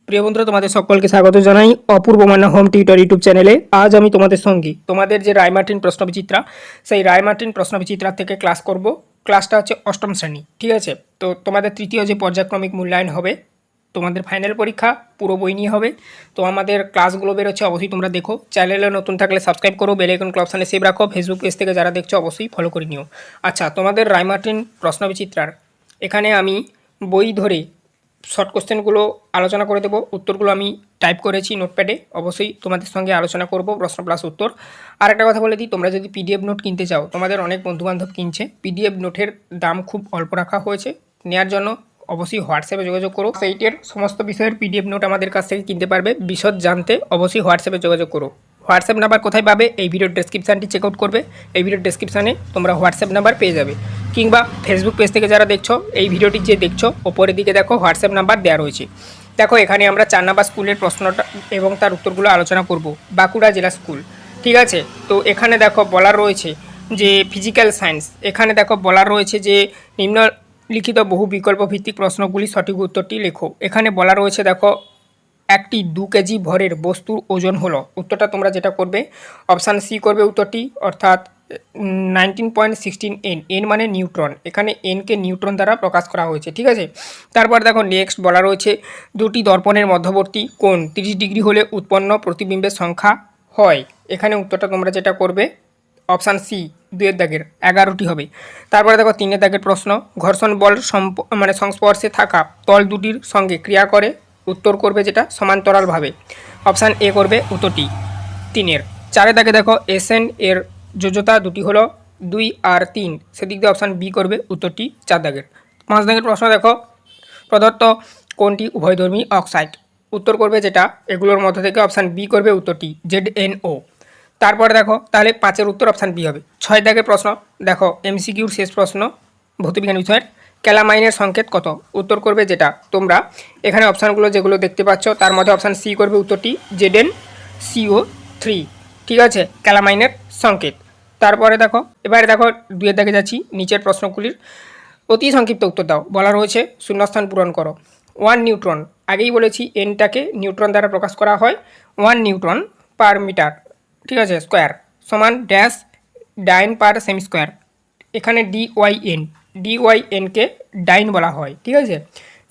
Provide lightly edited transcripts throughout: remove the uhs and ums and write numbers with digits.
প্রিয় বন্ধুরা, তোমাদের সকলকে স্বাগত জানাই অপূর্ব মান্না হোম টিউটর ইউটিউব চ্যানেলে। আজ আমি তোমাদের সঙ্গে তোমাদের যে রায়মার্টিন প্রশ্নবিচিত্রা, সেই রায়মার্টিন প্রশ্নবিচিত্রা থেকে ক্লাস করব। ক্লাসটা হচ্ছে অষ্টম শ্রেণী, ঠিক আছে? তো তোমাদের তৃতীয় যে পর্যায়ক্রমিক মূল্যায়ন হবে, তোমাদের ফাইনাল পরীক্ষা পুরো বই নিয়ে হবে। তো আমাদের ক্লাসগুলো বেরোচ্ছে, অবশ্যই তোমরা দেখো। চ্যানেলে নতুন থাকলে সাবস্ক্রাইব করো, বেল আইকন অপশানে সেভ রাখো, ফেসবুক পেজ থেকে যারা দেখছো অবশ্যই ফলো করে নিও। আচ্ছা, তোমাদের রায়মার্টিন প্রশ্নবিচিত্রার এখানে আমি বই ধরে শর্ট কোশ্চেনগুলো আলোচনা করে দেবো। উত্তরগুলো আমি টাইপ করেছি নোটপ্যাডে, অবশ্যই তোমাদের সঙ্গে আলোচনা করব প্রশ্ন প্লাস উত্তর। আর একটা কথা বলে দিই, তোমরা যদি পিডিএফ নোট কিনতে চাও, তোমাদের অনেক বন্ধুবান্ধব কিনছে, পিডিএফ নোটের দাম খুব অল্প রাখা হয়েছে। নেওয়ার জন্য অবশ্যই হোয়াটসঅ্যাপে যোগাযোগ করো। সেইটের সমস্ত বিষয়ের পিডিএফ নোট আমাদের কাছ থেকে কিনতে পারবে। বিশদ জানতে অবশ্যই হোয়াটসঅ্যাপে যোগাযোগ করো। হোয়াটসঅ্যাপ নাম্বার কোথায় পাবে? এই ভিডিওর ডেসক্রিপশানটি চেক আউট করবে, এই ভিডিওর ডেসক্রিপশানে তোমরা হোয়াটসঅ্যাপ নাম্বার পেয়ে যাবে। কিংবা ফেসবুক পেজ থেকে যারা দেখছো, এই ভিডিওটি যে দেখছো ওপরের দিকে দেখো হোয়াটসঅ্যাপ নাম্বার দেওয়া রয়েছে। দেখো, এখানে আমরা 4 নাম্বার স্কুলের প্রশ্নটা এবং তার উত্তরগুলো আলোচনা করব। বাঁকুড়া জেলা স্কুল, ঠিক আছে? তো এখানে দেখো বলার রয়েছে যে ফিজিক্যাল সায়েন্স, এখানে দেখো বলার রয়েছে যে নিম্নলিখিত বহু বিকল্প ভিত্তিক প্রশ্নগুলি সঠিক উত্তরটি লেখো। এখানে বলা রয়েছে দেখো, একটি 2 কেজি ভরের বস্তুর ওজন হলো। উত্তরটা তোমরা যেটা করবে, অপশান সি করবে উত্তরটি, অর্থাৎ 19.16 এন। এন মানে নিউট্রন, এখানে এনকে নিউট্রন দ্বারা প্রকাশ করা হয়েছে, ঠিক আছে? তারপর দেখো নেক্সট বলা রয়েছে, দুটি দর্পণের মধ্যবর্তী কোণ 30 ডিগ্রি হলে উৎপন্ন প্রতিবিম্বের সংখ্যা হয়। এখানে উত্তরটা তোমরা যেটা করবে, অপশান সি 2 দাগের 11টি হবে। তারপরে দেখো 3 দাগের প্রশ্ন, ঘর্ষণ বল সংস্পর্শে থাকা তল দুটির সঙ্গে ক্রিয়া করে। উত্তর করবে যেটা সমান্তরালভাবে, অপশান এ করবে উত্তরটি 3-এর। 4 দাগে দেখো এসএন এর যোজ্যতা দুটি হলো 2 আর 3, সেদিক দিয়ে অপশান বি করবে উত্তরটি 4 দাগের। 5 দাগের প্রশ্ন দেখো, প্রদত্ত কোনটি উভয়ধর্মী অক্সাইড। উত্তর করবে যেটা এগুলোর মধ্যে থেকে অপশান বি করবে উত্তরটি ZNO। তারপরে দেখো তাহলে 5-এর উত্তর অপশান বি হবে। 6 দাগের প্রশ্ন দেখো, এমসিকিউর শেষ প্রশ্ন, ভৌতবিজ্ঞান বিষয়ের, ক্যালামাইনের সংকেত কত। উত্তর করবে যেটা তোমরা এখানে অপশানগুলো যেগুলো দেখতে পাচ্ছ তার মধ্যে অপশান সি করবে উত্তরটি ZnCO3, ঠিক আছে? ক্যালামাইনের সংকেত। তারপরে দেখো, এবারে দেখো 2-এর দাগে যাচ্ছি, নিচের প্রশ্নগুলির অতি সংক্ষিপ্ত উত্তর দাও। বলা রয়েছে শূন্যস্থান পূরণ করো। 1 নিউট্রন, আগেই বলেছি এনটাকে নিউট্রন দ্বারা প্রকাশ করা হয়। 1 নিউট্রন পার মিটার, ঠিক আছে, স্কোয়ার সমান ড্যাশ ডাইন পার সেমি স্কোয়ার। এখানে ডিওয়াইএনকে ডাইন বলা হয়, ঠিক আছে?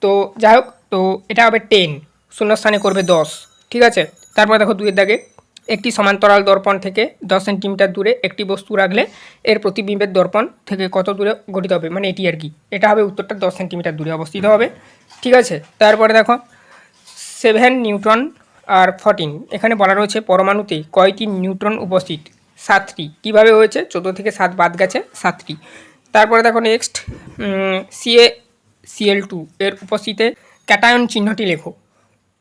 তো যাই হোক, তো এটা হবে 10, শূন্যস্থানে করবে 10, ঠিক আছে? তারপর দেখো 2-এর দাগে, একটি সমান্তরাল দর্পণ থেকে 10 সেন্টিমিটার দূরে একটি বস্তু রাখলে এর প্রতিবিম্বের দর্পণ থেকে কত দূরে গঠিত হবে, মানে এটি আর কি। এটা হবে উত্তরটা 10 সেন্টিমিটার দূরে অবস্থিত হবে, ঠিক আছে? তারপরে দেখো 7 নিউট্রন আর 14, এখানে বলা রয়েছে পরমাণুতে কয়টি নিউট্রন উপস্থিত। 7টি। কীভাবে হয়েছে? 14 থেকে 7 বাদ গেছে, 7টি। তারপরে দেখো নেক্সট, CaCl2 এর উপস্থিতিতে ক্যাটায়ন চিহ্নটি লেখো।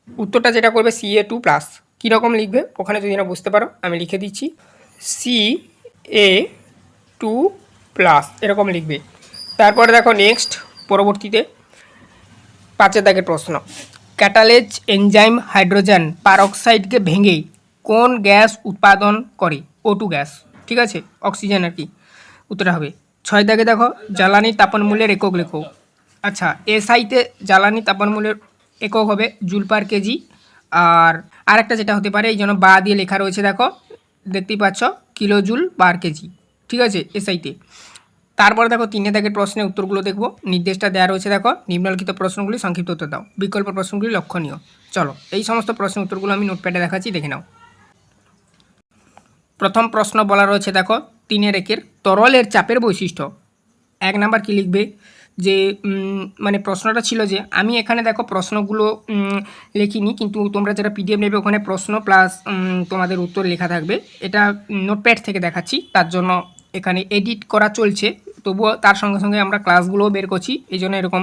উত্তরটা যেটা করবে Ca2+। কীরকম লিখবে ওখানে যদি না বুঝতে পারো আমি লিখে দিচ্ছি, Ca2+, এরকম লিখবে। তারপরে দেখো নেক্সট পরবর্তীতে 5-এর দাগের প্রশ্ন, ক্যাটালেজ এনজাইম হাইড্রোজেন পারঅক্সাইডকে ভেঙে কোন গ্যাস উৎপাদন করে? O2 গ্যাস, ঠিক আছে, অক্সিজেন আর কি। উত্তরটা হবে। 6 দাগে দেখো, জ্বালানি তাপনমূল্যের একক লেখো। আচ্ছা, এসআইতে জ্বালানি তাপনমূল্যের একক হবে জুল পার কেজি। আর আরেকটা যেটা হতে পারে, এই জন্য বা দিয়ে লেখা রয়েছে, দেখো দেখতেই পাচ্ছ, কিলো জুল পার কেজি, ঠিক আছে, এসআইতে। তারপরে দেখো 3 দাগের প্রশ্নের উত্তরগুলো দেখবো, নির্দেশটা দেওয়া রয়েছে, দেখো নিম্নলিখিত প্রশ্নগুলি সংক্ষিপ্ত উত্তর দাও, বিকল্প প্রশ্নগুলি লক্ষণীয়। চলো এই সমস্ত প্রশ্নের উত্তরগুলো আমি নোটপ্যাডে দেখাচ্ছি, দেখে নাও। প্রথম প্রশ্ন বলা রয়েছে দেখো 3-এর তরলের চাপের বৈশিষ্ট্য। 1 নাম্বার কী লিখবে, যে মানে প্রশ্নটা ছিল যে, আমি এখানে দেখো প্রশ্নগুলো লিখিনি, কিন্তু তোমরা যারা পিডিএফ নেবে ওখানে প্রশ্ন প্লাস তোমাদের উত্তর লেখা থাকবে। এটা নোটপ্যাড থেকে দেখাচ্ছি, তার জন্য এখানে এডিট করা চলছে, তবুও তার সঙ্গে সঙ্গে আমরা ক্লাসগুলোও বের করছি, এই জন্য এরকম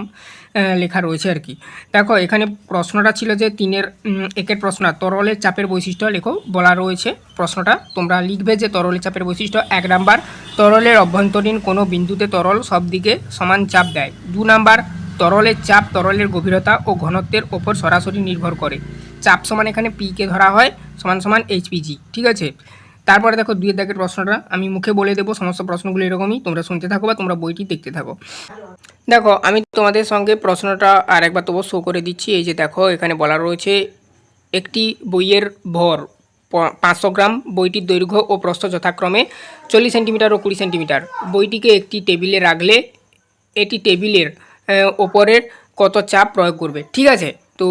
লেখা রয়েছে আর কি। দেখো এখানে প্রশ্নটা ছিল যে 3-এর প্রশ্ন, তরলের চাপের বৈশিষ্ট্য লেখো বলা রয়েছে। প্রশ্নটা তোমরা লিখবে যে তরলের চাপের বৈশিষ্ট্য, 1 নাম্বার, তরলের অভ্যন্তরীণ কোনো বিন্দুতে তরল সব দিকে সমান চাপ দেয়। 2 নাম্বার, তরলের চাপ তরলের গভীরতা ও ঘনত্বের ওপর সরাসরি নির্ভর করে। চাপ সমান এখানে পিকে ধরা হয়, সমান সমান HPG, ঠিক আছে? তারপরে দেখো 2-এর দাগের প্রশ্নটা আমি মুখে বলে দেবো, সমস্ত প্রশ্নগুলো এরকমই, তোমরা শুনতে থাকো বা তোমরা বইটি দেখতে থাকো। দেখো আমি তোমাদের সঙ্গে প্রশ্নটা আরেকবার তবু শো করে দিচ্ছি। এই যে দেখো এখানে বলা রয়েছে একটি বইয়ের ভর 500 গ্রাম, বইটির দৈর্ঘ্য ও প্রস্থ যথাক্রমে 40 সেন্টিমিটার ও 20 সেন্টিমিটার। বইটিকে একটি টেবিলে রাখলে এটি টেবিলের ওপরের কত চাপ প্রয়োগ করবে। ঠিক আছে, তো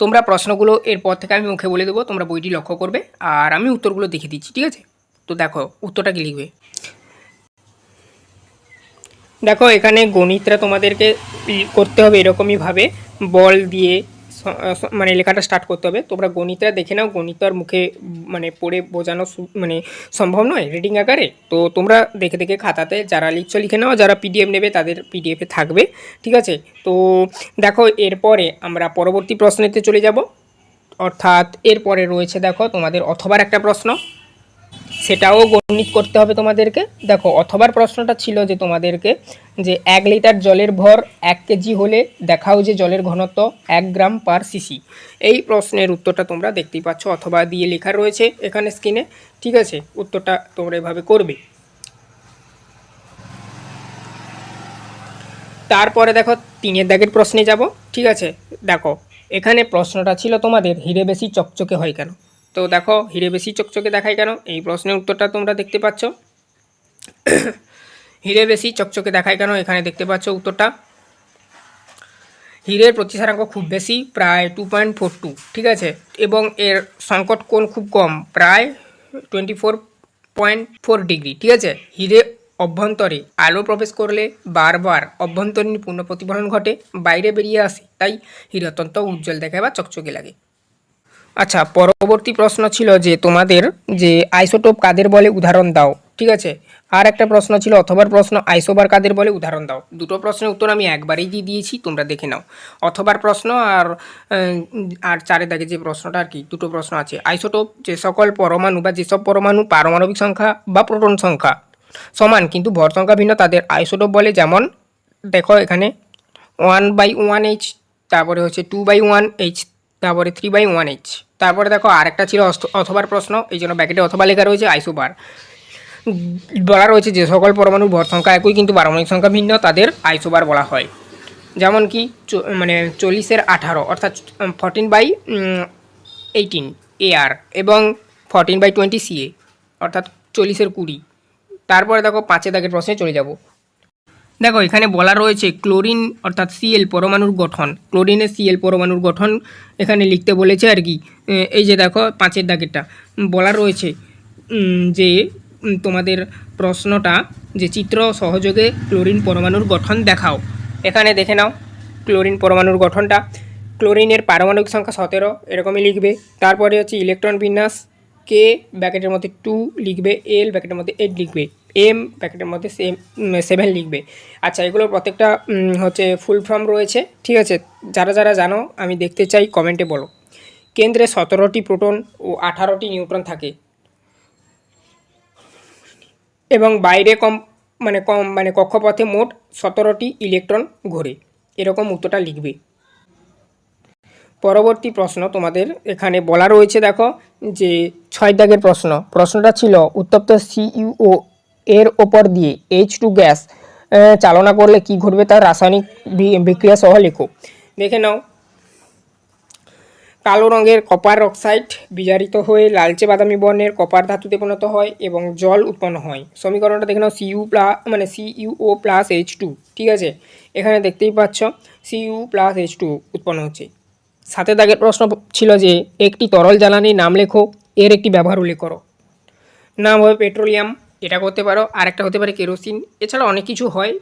তোমরা প্রশ্নগুলো এরপর থেকে আমি মুখে বলে দেবো, তোমরা বইটি লক্ষ্য করবে আর আমি উত্তরগুলো দেখে দিচ্ছি। ঠিক আছে, তো দেখো উত্তরটা কি লিখবে। দেখো এখানে গণিতটা তোমাদেরকে করতে হবে এরকমইভাবে, বল দিয়ে মানে লেখাটা স্টার্ট করতে হবে। তোমরা গণিতটা দেখে নাও, গণিত আর মুখে মানে পড়ে বোঝানো মানে সম্ভব নয় রিডিং আকারে। তো তোমরা দেখে দেখে খাতাতে যারা লিখছো লিখে নাও, যারা পিডিএফ নেবে তাদের পিডিএফে থাকবে। ঠিক আছে, তো দেখো এরপরে আমরা পরবর্তী প্রশ্নেতে চলে যাব, অর্থাৎ এরপরে রয়েছে দেখো তোমাদের অথবার একটা প্রশ্ন, সেটাও গণিত করতে হবে তোমাদেরকে। দেখো অথবার প্রশ্নটা ছিল যে তোমাদেরকে যে 1 লিটার জলের ভর 1 কেজি হলে দেখাও যে জলের ঘনত্ব 1 গ্রাম পার সিসি। এই প্রশ্নের উত্তরটা তোমরা দেখতেই পাচ্ছ, অথবা দিয়ে লেখা রয়েছে এখানে স্ক্রিনে। ঠিক আছে, উত্তরটা তোমরা এভাবে করবে। তারপরে দেখো 3 দাগের প্রশ্নে যাব। ঠিক আছে, দেখো এখানে প্রশ্নটা ছিল তোমাদের হিরে বেশি চকচকে হয় কেন। তো দেখো হিরে বেশি চকচকে দেখায় কেন, এই প্রশ্নের উত্তরটা তোমরা দেখতে পাচ্ছ। হিরে বেশি চকচকে দেখায় কেন, এখানে দেখতে পাচ্ছ উত্তরটা। হীরের প্রতিসারাঙ্ক খুব বেশি, প্রায় 2.42। ঠিক আছে, এবং এর সংকট কোণ খুব কম, প্রায় 24.4 ডিগ্রি। ঠিক আছে, হীরে অভ্যন্তরে আলো প্রবেশ করলে বারবার অভ্যন্তরীণ পূর্ণ প্রতিফলন ঘটে, বাইরে বেরিয়ে আসে, তাই হীরে অত্যন্ত উজ্জ্বল দেখায় বা চকচকে লাগে। আচ্ছা, পরবর্তী প্রশ্ন ছিল যে তোমাদের যে আইসোটোপ কাদের বলে উদাহরণ দাও। ঠিক আছে, আর একটা প্রশ্ন ছিল অথবার প্রশ্ন আইসোবার কাদের বলে উদাহরণ দাও। দুটো প্রশ্নের উত্তর আমি একবারেই দিয়ে দিয়েছি, তোমরা দেখে নাও। অথবার প্রশ্ন আর 4 দাগে যে প্রশ্নটা আর কি, দুটো প্রশ্ন আছে। আইসোটোপ যে সকল পরমাণু বা যেসব পরমাণু পারমাণবিক সংখ্যা বা প্রোটন সংখ্যা সমান কিন্তু ভর সংখ্যা ভিন্ন তাদের আইসোটোপ বলে। যেমন দেখো এখানে 1/1H, তারপরে হচ্ছে 2/1H, তারপরে 3/1H। তারপরে দেখো আরেকটা ছিল অথবার প্রশ্ন, এই জন্য ব্যাকেটে অথবা লেখা রয়েছে আইসোবার। বলা রয়েছে যে সকল পরমাণুর ভর সংখ্যা একই কিন্তু পারমাণবিক সংখ্যা ভিন্ন তাদের আইসোবার বলা হয়। যেমন কি মানে 40-এর 18 অর্থাৎ 14/18 AR এবং 14/20 CA অর্থাৎ 40-এর 20। তারপরে দেখো 5 দাগের প্রশ্নে চলে যাব। দেখো এখানে বলা রয়েছে ক্লোরিন অর্থাৎ সিএল পরমাণুর গঠন, ক্লোরিনের সিএল পরমাণুর গঠন এখানে লিখতে বলেছে আর কি। এই যে দেখো 5 দাগেরটা বলা রয়েছে যে তোমাদের প্রশ্নটা যে চিত্র সহযোগে ক্লোরিন পরমাণুর গঠন দেখাও। এখানে দেখে নাও ক্লোরিন পরমাণুর গঠনটা। ক্লোরিনের পারমাণবিক সংখ্যা 17 এরকমই লিখবে। তারপরে হচ্ছে ইলেকট্রন বিন্যাস, কে ব্র্যাকেটের মধ্যে 2 লিখবে, এল ব্র্যাকেটের মধ্যে 8 লিখবে, এম ব্র্যাকেটের মধ্যে 7 লিখবে। আচ্ছা, এগুলোর প্রত্যেকটা হচ্ছে ফুল ফর্ম রয়েছে। ঠিক আছে, যারা যারা জানো আমি দেখতে চাই কমেন্টে বলো। কেন্দ্রে 17টি প্রোটন ও 18টি নিউট্রন থাকে এবং বাইরে কম কক্ষপথে মোট 17টি ইলেকট্রন ঘোরে। এরকম উত্তরটা লিখবে। পরবর্তী প্রশ্ন তোমাদের এখানে বলা রয়েছে দেখো যে 6 দাগের প্রশ্নটা ছিল উত্তপ্ত সিইউও এর ওপর দিয়ে H2 গ্যাস চালনা করলে কি ঘটবে তার রাসায়নিক বিক্রিয়া সহ লেখো। দেখে নাও, কালো রঙের কপার অক্সাইড বিজারিত হয়ে লালচে বাদামি বর্ণের কপার ধাতুতে পরিণত হয় এবং জল উৎপন্ন হয়। সমীকরণটা দেখে নাও, CuO প্লাস H2। ঠিক আছে, এখানে দেখতেই পাচ্ছ Cu+H2 উৎপন্ন হচ্ছে। 7 দাগের প্রশ্ন ছিল যে একটি তরল জ্বালানির নাম লেখো, এর একটি ব্যবহার উল্লেখ করো। নাম হবে পেট্রোলিয়াম, এটা করতে পারো, আরেকটা হতে পারে কেরোসিন, এছাড়া অনেক কিছু হয়।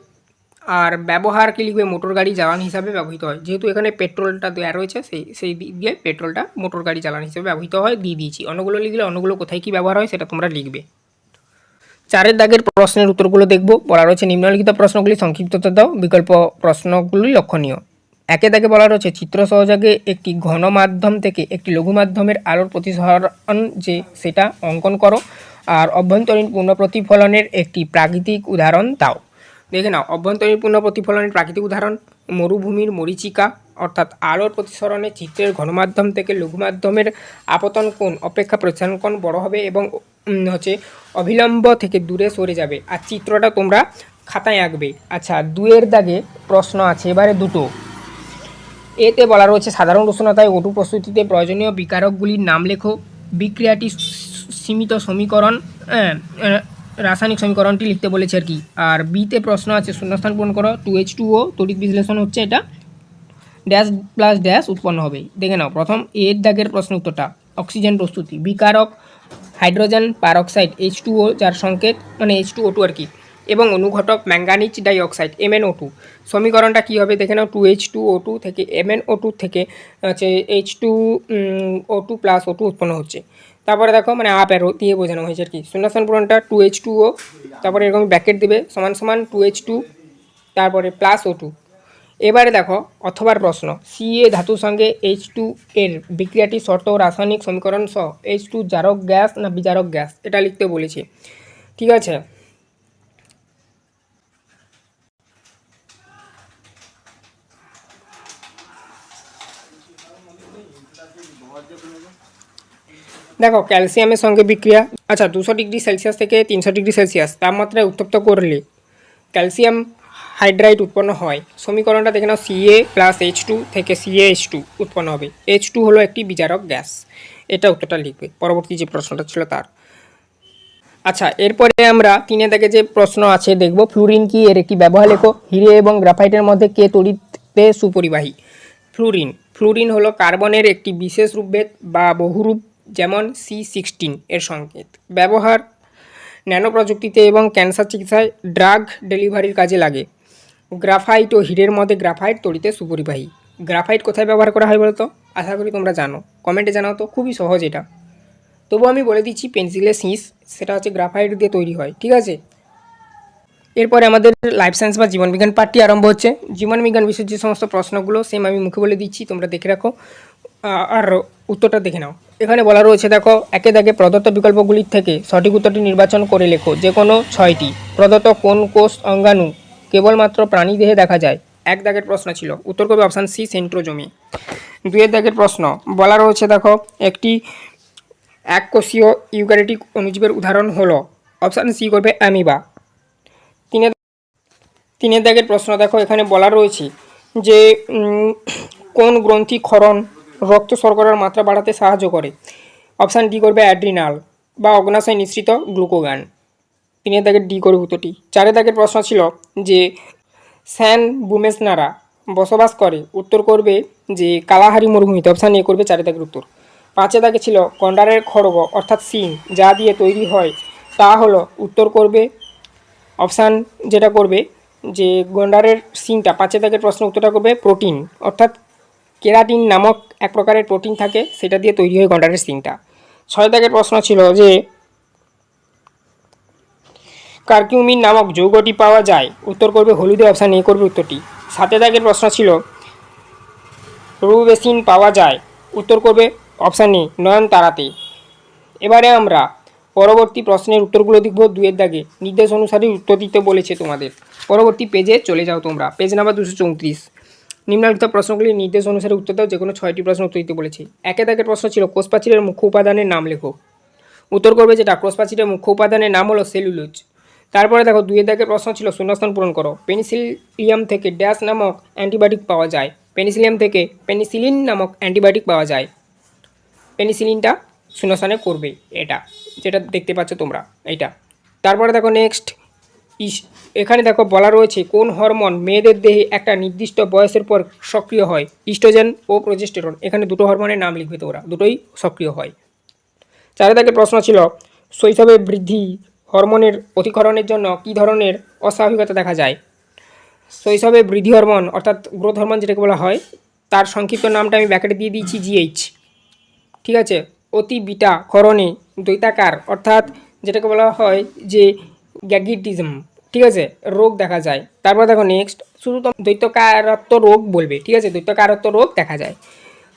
আর ব্যবহার কি লিখবে, মোটর গাড়ি জ্বালানি হিসাবে ব্যবহৃত হয়। যেহেতু এখানে পেট্রোলটা দেওয়া রয়েছে সেই দিক দিয়ে পেট্রোলটা মোটর গাড়ি জ্বালানি হিসেবে ব্যবহৃত হয় দিয়ে দিয়েছি। অন্যগুলো লিখলে অন্যগুলো কোথায় কী ব্যবহার হয় সেটা তোমরা লিখবে। 4 দাগের প্রশ্নের উত্তরগুলো দেখব। বলা রয়েছে নিম্নলিখিত প্রশ্নগুলি সংক্ষিপ্ততা দাও, বিকল্প প্রশ্নগুলি লক্ষণীয়। 1 দাগে বলা রয়েছে চিত্র সহযোগে একটি ঘন মাধ্যম থেকে একটি লঘু মাধ্যমের আলোর প্রতিসরণ যে সেটা অঙ্কন করো, আর অভ্যন্তরীণ পূর্ণ প্রতিফলনের একটি প্রাকৃতিক উদাহরণ দাও। দেখে নাও, অভ্যন্তরীণ পূর্ণ প্রতিফলনের প্রাকৃতিক উদাহরণ মরুভূমির মরীচিকা, অর্থাৎ আলোর প্রতিসরণে চিত্রের ঘনমাধ্যম থেকে লঘু মাধ্যমের আপতন কোণ অপেক্ষা প্রতিসরণ কোণ বড় হবে এবং হচ্ছে অবিলম্ব থেকে দূরে সরে যাবে। আর চিত্রটা তোমরা খাতায় আঁকবে। আচ্ছা, 2-এর দাগে প্রশ্ন আছে এবারে দুটো। এতে বলা রয়েছে সাধারণ উষ্ণতায় ওটু প্রস্তুতিতে প্রয়োজনীয় বিকারকগুলির নাম লেখো। বিক্রিয়াটি সীমিত সমীকরণ, রাসায়নিক সমীকরণটি লিখতে বলেছে আর কি। আর বিতে প্রশ্ন আছে শূন্যস্থান পূরণ করো। 2H2O তড়িৎ বিশ্লেষণ হচ্ছে এটা, ড্যাশ প্লাস ড্যাশ উৎপন্ন হবে। দেখে নাও প্রথম এর দাগের প্রশ্ন উত্তরটা। অক্সিজেন প্রস্তুতি, বিকারক হাইড্রোজেন পারঅক্সাইড H2O, যার সংকেত মানে H2O2 আর কি, এবং অনুঘটক ম্যাঙ্গানিজ ডাইঅক্সাইড MnO2। সমীকরণটা কী হবে দেখে নাও। 2H2O2 থেকে MnO2 থেকে হচ্ছে H2O2 প্লাস O2 উৎপন্ন হচ্ছে। তারপরে দেখো মানে আপ অ্যারো দিয়ে বোঝানো হয়েছে আর কি। শূন্যস্থান পূরণটা 2H2O, তারপরে এরকম ব্র্যাকেট দেবে সমান সমান 2H2 তারপরে প্লাস O2। এবারে দেখো অথবার প্রশ্ন, Ca ধাতুর সঙ্গে H2 এর বিক্রিয়াটি শর্ত ও রাসায়নিক সমীকরণ সহ H2 জারক গ্যাস না বিজারক গ্যাস এটা লিখতে বলেছে। ঠিক আছে, দেখো ক্যালসিয়ামের সঙ্গে বিক্রিয়া। আচ্ছা, 200°C থেকে 300°C তাপমাত্রায় উত্তপ্ত করলে ক্যালসিয়াম হাইড্রাইড উৎপন্ন হয়। সমীকরণটা দেখে নাও। Ca প্লাস H2 থেকে CaH2 উৎপন্ন হবে। H2 হলো একটি বিজারক গ্যাস। এটা উত্তরটা লিখবে পরবর্তী যে প্রশ্নটা ছিল তার। আচ্ছা, এরপরে আমরা 3 থেকে যে প্রশ্ন আছে দেখব। ফ্লুরিন কি, এর একটি ব্যবহার লেখো। হিরে এবং গ্রাফাইটের মধ্যে কে তড়িৎতে সুপরিবাহী? ফ্লুরিন হলো কার্বনের একটি বিশেষ রূপভেদ বা বহুরূপ, যেমন C16 এর সংকেত। ব্যবহার ন্যানো প্রযুক্তিতে এবং ক্যান্সার চিকিৎসায় ড্রাগ ডেলিভারির কাজে লাগে। গ্রাফাইট ও হিরের মধ্যে গ্রাফাইট তড়িতে সুপরিবাহী। গ্রাফাইট কোথায় ব্যবহার করা হয় বলতো? আশা করি তোমরা জানো, কমেন্টে জানাও তো, খুবই সহজ এটা। তবু আমি বলে দিচ্ছি, পেন্সিলের শীষ সেটা হচ্ছে গ্রাফাইট দিয়ে তৈরি হয়। ঠিক আছে, এরপরে আমাদের লাইফ সায়েন্স বা জীবনবিজ্ঞান পাঠটি আরম্ভ হচ্ছে। জীবনবিজ্ঞান বিষয়ের যে সমস্ত প্রশ্নগুলো সেম আমি মুখে বলে দিচ্ছি, তোমরা দেখে রাখো আর উত্তরটা দেখে নাও। এখানে বলা রয়েছে দেখো, একে দাগে প্রদত্ত বিকল্পগুলির থেকে সঠিক উত্তরটি নির্বাচন করে লেখো। যে কোনো 6টি। প্রদত্ত কোন কোষ অঙ্গাণু কেবলমাত্র প্রাণীদেহে দেখা যায়? এক দাগের প্রশ্ন ছিল, উত্তর করবে অপশান সি সেন্ট্রোজোমি। 2-এর দাগের প্রশ্ন বলা রয়েছে দেখো, একটি এককোষীয় ইউক্যারিওটিক অণুজীবের উদাহরণ হলো, অপশান সি করবে অ্যামিবা। 3-এর দাগের প্রশ্ন দেখো, এখানে বলা রয়েছে যে কোন গ্রন্থি ক্ষরণ রক্ত শর্করার মাত্রা বাড়াতে সাহায্য করে? অপশান ডি করবে অ্যাড্রিনাল বা অগ্নাশয় নিঃসৃত গ্লুকোগান। 3-এর দাগের ডি করবে উত্তরটি। 4-এর দাগের প্রশ্ন ছিল যে স্যান বুমেসনারা বসবাস করে, উত্তর করবে যে কালাহারি মরুভূমিতে। অপশান এ করবে 4-এর দাগের উত্তর। 5-এর দাগে ছিল গন্ডারের খড়গ অর্থাৎ সিং যা দিয়ে তৈরি হয় তা হলো, উত্তর করবে অপশান যেটা করবে যে গন্ডারের সিংটা। 5-এর দাগের প্রশ্ন উত্তরটা করবে প্রোটিন, অর্থাৎ কেরাটিন নামক এক প্রকারের প্রোটিন থাকে, সেটা দিয়ে তৈরি হয় গন্ডারের সিংটা। 6-এর দাগের প্রশ্ন ছিল যে কার্কিউমিন নামক যৌগটি পাওয়া যায়, উত্তর করবে হলুদে। অপশান এ করবে উত্তরটি। 7-এর দাগের প্রশ্ন ছিল রুবেসিন পাওয়া যায়, উত্তর করবে অপশান এ নয়নতারাতে। এবারে আমরা পরবর্তী প্রশ্নের উত্তরগুলো দেখব। 2-এর দাগে নির্দেশ অনুসারে উত্তর দিতে বলেছে তোমাদের। পরবর্তী পেজে চলে যাও তোমরা, পেজ নাম্বার 234। নিম্নলিখিত প্রশ্নগুলির নির্দেশ অনুসারে উত্তর দাও। যে কোনো 6টি প্রশ্ন উত্তর দিতে বলেছে। 1-এর দাগের প্রশ্ন ছিল কোষপ্রাচীরের মুখ্য উপাদানের নাম লেখো, উত্তর করবে যেটা কোষপ্রাচীরের মুখ্য উপাদানের নাম হলো সেলুলোজ। তারপরে দেখো 2-এর দাগের প্রশ্ন ছিল শূন্যস্থান পূরণ করো। পেনিসিলিয়াম থেকে ড্যাশ নামক অ্যান্টিবায়োটিক পাওয়া যায়? পেনিসিলিয়াম থেকে পেনিসিলিন নামক অ্যান্টিবায়োটিক পাওয়া যায়। পেনিসিলিনটা শূন্যস্থানে করবে, এটা যেটা দেখতে পাচ্ছ তোমরা এইটা। তারপরে দেখো নেক্সট, এখানে দেখো বলা রয়েছে কোন হরমোন মেয়েদের দেহে একটা নির্দিষ্ট বয়সের পর সক্রিয় হয়? ইস্ট্রোজেন ও প্রোজেস্টেরন। এখানে দুটো হরমোনের নাম লিখবে তোমরা, দুটোই সক্রিয় হয়। 4-এর দাগের প্রশ্ন ছিল শৈশবে বৃদ্ধি হরমোনের অতিক্ষরণের জন্য কী ধরনের অস্বাভাবিকতা দেখা যায়? শৈশবে বৃদ্ধি হরমোন অর্থাৎ গ্রোথ হরমোন যেটাকে বলা হয়, তার সংক্ষিপ্ত নামটা আমি ব্যাকেটে দিয়ে দিয়েছি GH। ঠিক আছে, অতি বিটা ক্ষরণে দ্বৈতাকার অর্থাৎ যেটাকে বলা হয় যে গ্যাগিটিজম, ঠিক আছে, রোগ দেখা যায়। তারপর দেখো নেক্সট, শুধু তো দ্বৈতকারত্ব রোগ বলবে। ঠিক আছে, দ্বৈতকারত্ব রোগ দেখা যায়।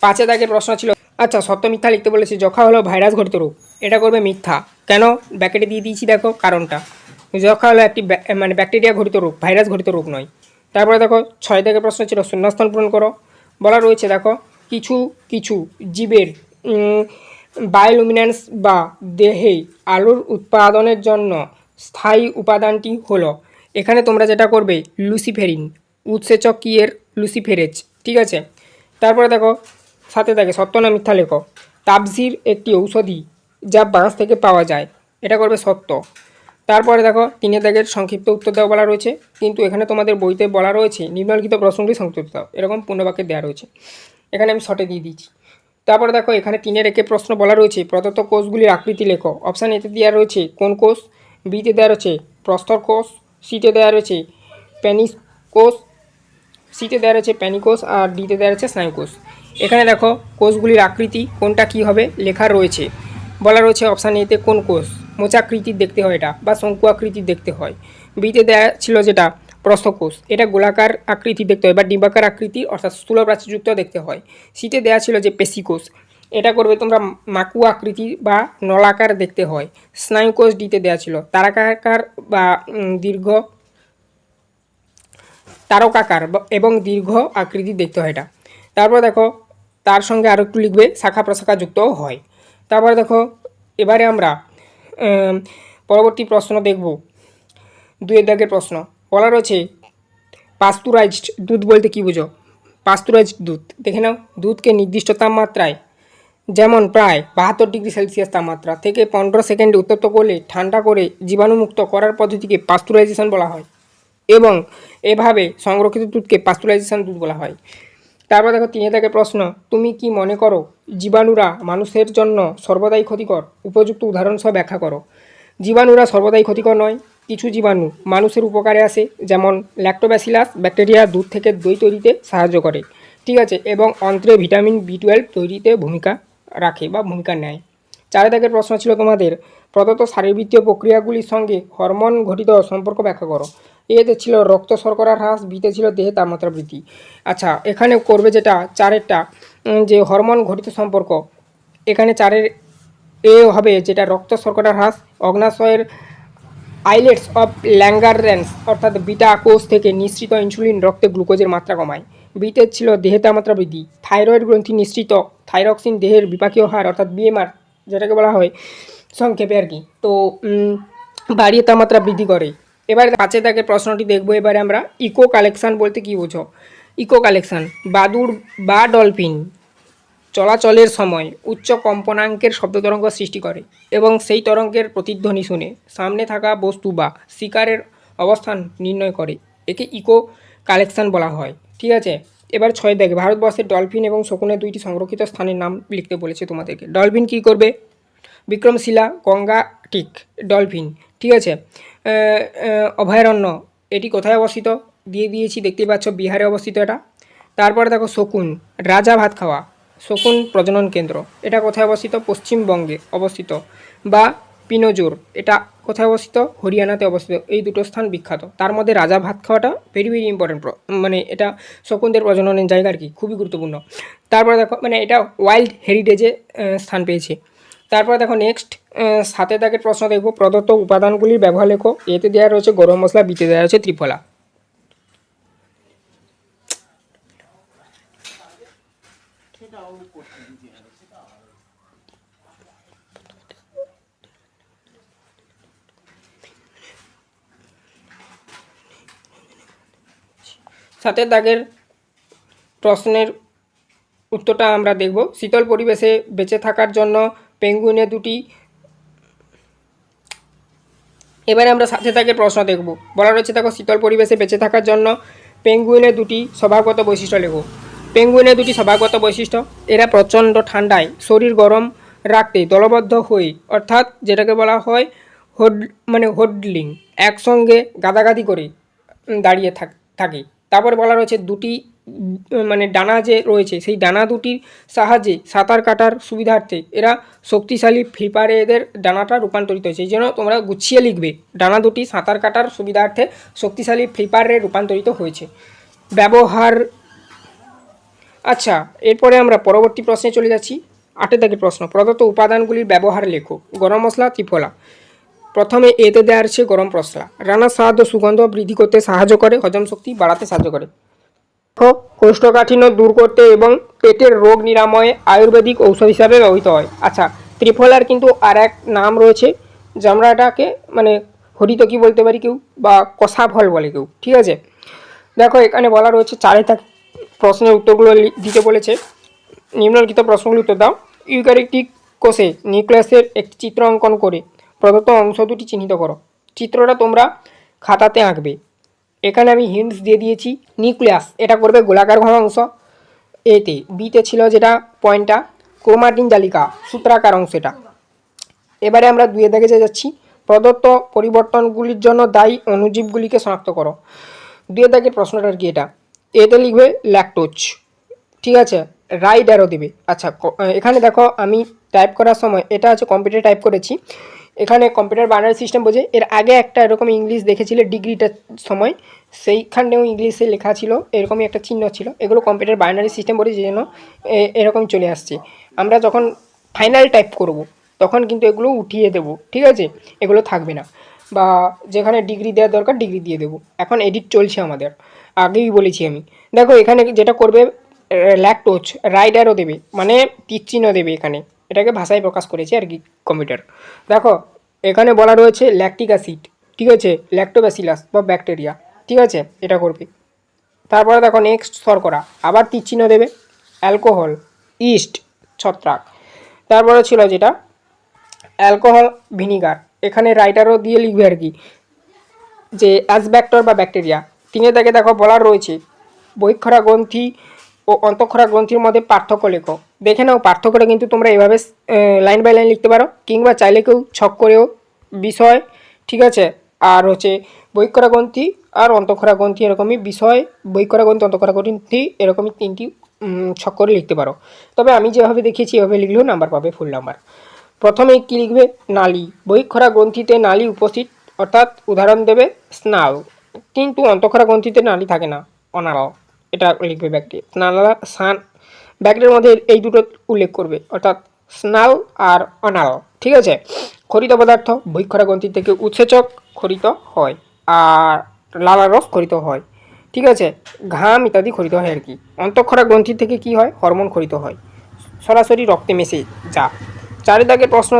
5-এর দাগের প্রশ্ন ছিল, আচ্ছা সত্য মিথ্যা লিখতে বলেছে। যক্ষা হলো ভাইরাস ঘটিত রোগ, এটা করবে মিথ্যা। কেন? ব্যাকেটে দিয়ে দিয়েছি দেখো কারণটা। যক্ষা হলো একটি মানে ব্যাকটেরিয়া ঘটিত রোগ, ভাইরাস ঘটিত রোগ নয়। তারপরে দেখো 6 দাগের প্রশ্ন ছিল শূন্যস্থান পূরণ করো। বলা রয়েছে দেখো কিছু কিছু জীবের বায়োলুমিনেন্স বা দেহে আলোর উৎপাদনের জন্য স্থায়ী উপাদানটি হলো এখানে তোমরা যেটা করবে লুসিফেরিন, উৎসেচক কি এর লুসিফেরেজ, ঠিক আছে। তারপরে দেখো সাথে থাকে সত্য না মিথ্যা লেখো। তাবজির একটি ঔষধি যা বাঁশ থেকে পাওয়া যায়, এটা করবে সত্য। তারপরে দেখো 3 দাগের সংক্ষিপ্ত উত্তর দেওয়া বলা রয়েছে, কিন্তু এখানে তোমাদের বইতে বলা রয়েছে নিম্নলিখিত প্রশ্নগুলি সংক্ষিপ্ত দাও, এরকম পূর্ণবাক্যে দেওয়া রয়েছে, এখানে আমি শর্টে দিয়ে দিচ্ছি। তারপরে দেখো এখানে 3-এর একে প্রশ্ন বলা রয়েছে প্রদত্ত কোষগুলির আকৃতি লেখো। অপশান এতে দেওয়া রয়েছে কোন কোষ, বিতে দেওয়া রয়েছে প্রস্তর কোষ, সিতে দেওয়া রয়েছে প্যানিস কোষ, সিতে দেওয়া রয়েছে প্যানিকোষ আর ডিতে দেওয়া রয়েছে স্নায়ুকোষ। এখানে দেখো কোষগুলির আকৃতি কোনটা কি হবে লেখা রয়েছে, বলা রয়েছে অপশান এতে কোন কোষ মোচাকৃতির দেখতে হয় এটা বা শঙ্কু আকৃতির দেখতে হয়। বিতে দেওয়া ছিল যেটা প্রস্থকোষ, এটা গোলাকার আকৃতি দেখতে হয় বা ডিম্বাকার আকৃতি অর্থাৎ স্থূল প্রাচীরযুক্ত দেখতে হয়। সিতে দেওয়া ছিল যে পেশিকোষ, এটা করবে তোমরা মাকু আকৃতি বা নলাকার দেখতে হয়। স্নায়ুকোষ ডিতে দেওয়া ছিল তারকাকার বা দীর্ঘ তারকাকার এবং দীর্ঘ আকৃতি দেখতে হয় এটা। তারপর দেখো তার সঙ্গে আরও একটু লিখবে শাখা প্রশাখা যুক্তও হয়। তারপরে দেখো এবারে আমরা পরবর্তী প্রশ্ন দেখব 2 দাগের প্রশ্ন। বলা রয়েছে পাস্তুরাইজড দুধ বলতে কী বুঝো। পাস্তুরাইজড দুধ দেখে নাও, দুধকে নির্দিষ্ট তাপমাত্রায় যেমন প্রায় 72 ডিগ্রি সেলসিয়াস তাপমাত্রা থেকে 15 সেকেন্ডে উত্তপ্ত করলে ঠান্ডা করে জীবাণুমুক্ত করার পদ্ধতিকে পাস্তুরাইজেশন বলা হয় এবং এভাবে সংরক্ষিত দুধকে পাস্তুরাইজেশন দুধ বলা হয়। তারপর দেখো 3 দাগের প্রশ্ন, তুমি কি মনে করো জীবাণুরা মানুষের জন্য সর্বদাই ক্ষতিকর, উপযুক্ত উদাহরণ সহ ব্যাখ্যা করো। জীবাণুরা সর্বদাই ক্ষতিকর নয়, কিছু জীবাণু মানুষের উপকারে আসে, যেমন ল্যাক্টোব্যাসিলাস ব্যাকটেরিয়া দুধ থেকে দই তৈরিতে সাহায্য করে, ঠিক আছে, এবং অন্ত্রে ভিটামিন B12 তৈরিতে ভূমিকা রাখে বা ভূমিকা নেয়। 4 দাগের প্রশ্ন ছিল তোমাদের প্রদত্ত শারীরবৃত্তীয় প্রক্রিয়াগুলির সঙ্গে হরমোন ঘটিত সম্পর্ক ব্যাখ্যা করো। এতে ছিল রক্ত শর্করা হ্রাস, বিতে ছিল দেহে তাপমাত্রা বৃদ্ধি। আচ্ছা এখানে করবে যেটা 4-এরটা যে হরমোন ঘটিত সম্পর্ক, এখানে 4-এর এ হবে যেটা রক্ত শর্করা হ্রাস, অগ্নাশয়ের আইলেটস অফ ল্যাঙ্গারহ্যান্স অর্থাৎ বিটা কোষ থেকে নিঃসৃত ইনসুলিন রক্তে গ্লুকোজের মাত্রা কমায়। বিতে ছিল দেহে তাপমাত্রা বৃদ্ধি, থাইরয়েড গ্রন্থি নিঃসৃত থাইরক্সিন দেহের বিপাকীয় হার অর্থাৎ BMR যেটাকে বলা হয় সংক্ষেপে আর কি, তো বাড়িয়ে তাপমাত্রা বৃদ্ধি করে। এবারে 5 দাগের প্রশ্নটি দেখবো এবারে আমরা, ইকো কালেকশান বলতে কী বোঝো। ইকো কালেকশান বাদুড় বা ডলফিন চলাচলের সময় উচ্চ কম্পনাঙ্কের শব্দ তরঙ্গ সৃষ্টি করে এবং সেই তরঙ্গের প্রতিধ্বনি শুনে সামনে থাকা বস্তু বা শিকারের অবস্থান নির্ণয় করে, একে ইকো কালেকশান বলা হয়, ঠিক আছে। এবার 6 দাগে ভারতবর্ষের ডলফিন এবং শকুনের 2টি সংরক্ষিত স্থানের নাম লিখতে বলেছে তোমাদেরকে। ডলফিন কী করবে, বিক্রমশিলা গঙ্গাটিক ডলফিন, ঠিক আছে। অভয়ারণ্য এটি কোথায় অবস্থিত দিয়ে দিয়েছি, দেখতেই পাচ্ছ বিহারে অবস্থিত এটা। তারপরে দেখো শকুন রাজা ভাত খাওয়া শকুন প্রজনন কেন্দ্র, এটা কোথায় অবস্থিত, পশ্চিমবঙ্গে অবস্থিত। বা পিনোজোর এটা কোথায় অবস্থিত, হরিয়ানাতে অবস্থিত। এই দুটো স্থান বিখ্যাত, তার মধ্যে রাজা ভাত খাওয়াটা ভেরি ভেরি ইম্পর্টেন্ট, মানে এটা শকুনদের প্রজননের জায়গা আর কি, খুবই গুরুত্বপূর্ণ। তারপরে দেখো মানে এটা ওয়াইল্ড হেরিটেজে স্থান পেয়েছে। তারপর দেখো নেক্সট 7 দাগের প্রশ্ন দেখবো, প্রদত্ত উপাদানগুলির ব্যবহার লেখো। এতে দেওয়া রয়েছে গরম মশলা, বিতে দেওয়া রয়েছে ত্রিফলা। সাতের দাগের প্রশ্নের উত্তরটা আমরা দেখব, শীতল পরিবেশে বেঁচে থাকার জন্য পেঙ্গুইনের 2টি। এবারে আমরা 7 দাগের প্রশ্ন দেখব, বলা রয়েছে দেখো শীতল পরিবেশে বেঁচে থাকার জন্য পেঙ্গুইনের 2টি স্বভাবগত বৈশিষ্ট্য লেখো। পেঙ্গুইনের 2টি স্বভাবগত বৈশিষ্ট্য, এরা প্রচণ্ড ঠান্ডায় শরীর গরম রাখতে দলবদ্ধ হয়ে অর্থাৎ যেটাকে বলা হয় হোডলিং একসঙ্গে গাদাগাদি করে দাঁড়িয়ে থাকে। তারপরে বলা রয়েছে 2টি মানে ডানা যে রয়েছে সেই ডানা 2টির সাহায্যে সাঁতার কাটার সুবিধার্থে এরা শক্তিশালী ফ্লিপারে এদের ডানাটা রূপান্তরিত হয়েছে, এই জন্য তোমরা গুছিয়ে লিখবে ডানা 2টি সাঁতার কাটার সুবিধার্থে শক্তিশালী ফ্লিপারে রূপান্তরিত হয়েছে। ব্যবহার, আচ্ছা এরপরে আমরা পরবর্তী প্রশ্নে চলে যাচ্ছি। 8 দাগের প্রশ্ন, প্রদত্ত উপাদানগুলির ব্যবহার লেখো। গরম মশলা, ত্রিফলা। প্রথমে এতে দেওয়া আছে গরম মশলা, রান্নার স্বাদ ও সুগন্ধ বৃদ্ধি করতে সাহায্য করে, হজম শক্তি বাড়াতে সাহায্য করে, কোষ্ঠকাঠিন্য দূর করতে এবং পেটের রোগ নিরাময়ে আয়ুর্বেদিক ঔষধ হিসাবে ব্যবহৃত হয়। আচ্ছা ত্রিফলার কিন্তু আর এক নাম রয়েছে যে আমরা এটাকে মানে হরিত কি বলতে পারি কেউ, বা কষা ফল বলে কেউ। ঠিক আছে, দেখো এখানে বলা রয়েছে চারে থাক প্রশ্নের উত্তরগুলো দিতে বলেছে। নিম্নলিখিত প্রশ্নগুলির উত্তর দাও। ইউক্যারিওটিক কোষে নিউক্লিয়াসের একটি চিত্র অঙ্কন করে প্রদত্ত অংশ দুটি চিহ্নিত করো। চিত্রটা তোমরা খাতাতে আঁকবে। এখানে আমি হিন্টস দিয়ে দিয়েছি। নিউক্লিয়াস এটা করবে গোলাকার ঘন অংশ, এতে বিতে ছিল যেটা পয়েন্টটা ক্রোমাটিন জালিকা সূত্রাকার অংশটা। এবারে আমরা দুয়ে দাগে যাচ্ছি। প্রদত্ত পরিবর্তনগুলির জন্য দায়ী অণুজীবগুলিকে শনাক্ত করো। দুয়ে দাগের প্রশ্নটা আর কি, এটা এতে লিখবে ল্যাকটোজ। ঠিক আছে, রাইট অ্যারো দেবে। আচ্ছা, এখানে দেখো আমি টাইপ করার সময় এটা হচ্ছে কম্পিউটারে টাইপ করেছি। এখানে কম্পিউটার বাইনারি সিস্টেম বোঝে। এর আগে একটা এরকম ইংলিশ দেখেছিলে ডিগ্রিটার সময়, সেইখানেও ইংলিশে লেখা ছিল, এরকমই একটা চিহ্ন ছিল। এগুলো কম্পিউটার বাইনারি সিস্টেম বলে, যে জন্য এরকম চলে আসছে। আমরা যখন ফাইনাল টাইপ করব তখন কিন্তু এগুলো উঠিয়ে দেবো। ঠিক আছে, এগুলো থাকবে না, বা যেখানে ডিগ্রি দেওয়ার দরকার ডিগ্রি দিয়ে দেবো। এখন এডিট চলছে আমাদের, আগেই বলেছি আমি। দেখো এখানে যেটা করবে ল্যাকটোজ, রাইট অ্যারো দেবে, মানে তীর চিহ্ন দেবে এখানে। এটাকে ভাষায় প্রকাশ করেছে আর কি কম্পিউটার। দেখো এখানে বলা রয়েছে ল্যাকটিক অ্যাসিড। ঠিক আছে, ল্যাক্টোব্যাসিলাস বা ব্যাকটেরিয়া। ঠিক আছে, এটা করবে। তারপরে দেখো নেক্সট শর্করা, আবার তীর চিহ্ন দেবে। অ্যালকোহল, ইস্ট, ছত্রাক। তারপরে ছিল যেটা অ্যালকোহল ভিনিগার, এখানে রাইটারও দিয়ে লিখবে আর কি, যে অ্যাসব্যাক্টর বা ব্যাকটেরিয়া। তিনে দাগে দেখো বলা রয়েছে বহিঃক্ষরা গ্রন্থি ও অন্তঃক্ষরা গ্রন্থির মধ্যে পার্থক্য লেখো। দেখে নাও পার্থক্যটা কিন্তু তোমরা এভাবে লাইন বাই লাইন লিখতে পারো, কিংবা চাইলে কেউ ছক করেও বিষয়। ঠিক আছে, আর হচ্ছে বহিঃক্ষরা গ্রন্থি আর অন্তঃক্ষরা গ্রন্থি এরকমই বিষয়, বহিঃক্ষরা গ্রন্থি অন্তঃক্ষরা গ্রন্থি এরকমই তিনটি ছক করে লিখতে পারো। তবে আমি যেভাবে দেখিয়েছি এভাবে লিখলেও নাম্বার পাবে, ফুল নাম্বার। প্রথমে কী লিখবে, নালী। বহিঃক্ষরা গ্রন্থিতে নালী উপস্থিত, অর্থাৎ উদাহরণ দেবে স্নাল। কিন্তু অন্তঃক্ষরা গ্রন্থিতে নালী থাকে না, অনাল, এটা লিখবে ব্যাকটেরিয়া। স্নালা সান, ব্যাকটেরিয়ার মধ্যে এই দুটো উল্লেখ করবে, অর্থাৎ স্নাল আর অনাল। ঠিক আছে, খরিত পদার্থ বহিঃক্ষরা গ্রন্থি থেকে উৎসেচক খরিত হয়, আর লালারস খরিত হয়। ঠিক আছে, ঘাম ইত্যাদি খরিত হয় আর কি। অন্তঃক্ষরা গ্রন্থি থেকে কি হয়, হরমোন খরিত হয়, সরাসরি রক্তে মেশে যা। চারিদাগের প্রশ্ন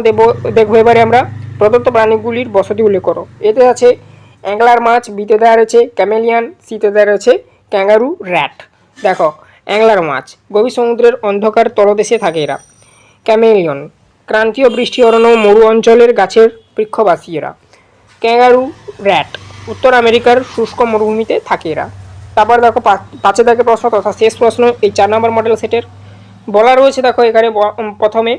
দেখবো এবারে আমরা। প্রদত্ত প্রাণীগুলির বসতি উল্লেখ করো। এতে আছে অ্যাংলার মাছ, বিতে দেওয়া রয়েছে ক্যামেলিয়ান, সিতে দেওয়া রয়েছে ক্যাঙ্গারু, র্যাট। দেখো অ্যাংলার মাছ গভীর সমুদ্রের অন্ধকার তলদেশে থাকে এরা। ক্যামেলিয়ন ক্রান্তীয় বৃষ্টি অরণ্য মরু অঞ্চলের গাছের বৃক্ষবাসী এরা। ক্যাঙ্গারু, র্যাট উত্তর আমেরিকার শুষ্ক মরুভূমিতে থাকে এরা। তারপর দেখো পাঁচে দাগের প্রশ্ন তথা শেষ প্রশ্ন এই 4 নম্বর মডেল সেটের। বলা রয়েছে দেখো এখানে প্রথমে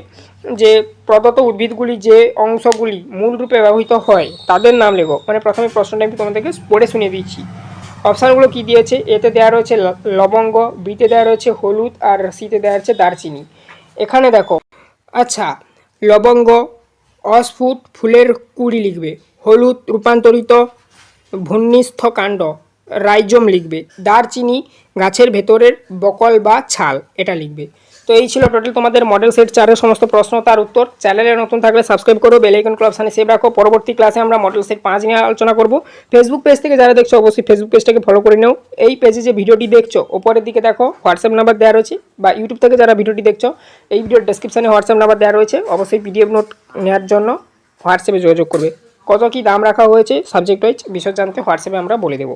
যে প্রদত্ত উদ্ভিদগুলি যে অংশগুলি মূল রূপে ব্যবহৃত হয় তাদের নাম লেখো। মানে প্রথমে প্রশ্নটা আমি তোমাদেরকে পড়ে শুনিয়ে দিচ্ছি। অপশানগুলো কী দিয়েছে, এতে দেওয়া রয়েছে লবঙ্গ, বিতে দেওয়া রয়েছে হলুদ, আর সিতে দেওয়া রয়েছে দারচিনি। এখানে দেখো, আচ্ছা, লবঙ্গ অস্ফুট ফুলের কুড়ি লিখবে, হলুদ রূপান্তরিত ভূমিস্থ কাণ্ড রাইজোম লিখবে, দারচিনি গাছের ভেতরের বকল বা ছাল এটা লিখবে। তো এই ছিল টোটাল তোমাদের মডেল সেট 4-এর সমস্ত প্রশ্ন তার উত্তর। চ্যানেলে নতুন থাকলে সাবস্ক্রাইব করো, বেল আইকন অপশানে সেভ রাখো। পরবর্তী ক্লাসে আমরা মডেল সেট 5 নিয়ে আলোচনা করব। ফেসবুক পেজ থেকে যারা দেখছো অবশ্যই ফেসবুক পেজটাকে ফলো করে নাও। এই পেজে যে ভিডিওটি দেখছো ওপরের দিকে দেখো হোয়াটসঅ্যাপ নাম্বার দেওয়া রয়েছে, বা ইউটিউব থেকে যারা ভিডিওটি দেখছো এই ভিডিওর ডেসক্রিপশানে হোয়াটসঅ্যাপ নাম্বার দেওয়া রয়েছে। অবশ্যই পিডিএফ নোট নেওয়ার জন্য হোয়াটসঅ্যাপে যোগাযোগ করবে। কত কী দাম রাখা হয়েছে সাবজেক্ট ওয়াইজ বিষয় জানতে হোয়াটসঅ্যাপে আমরা বলে দেবো।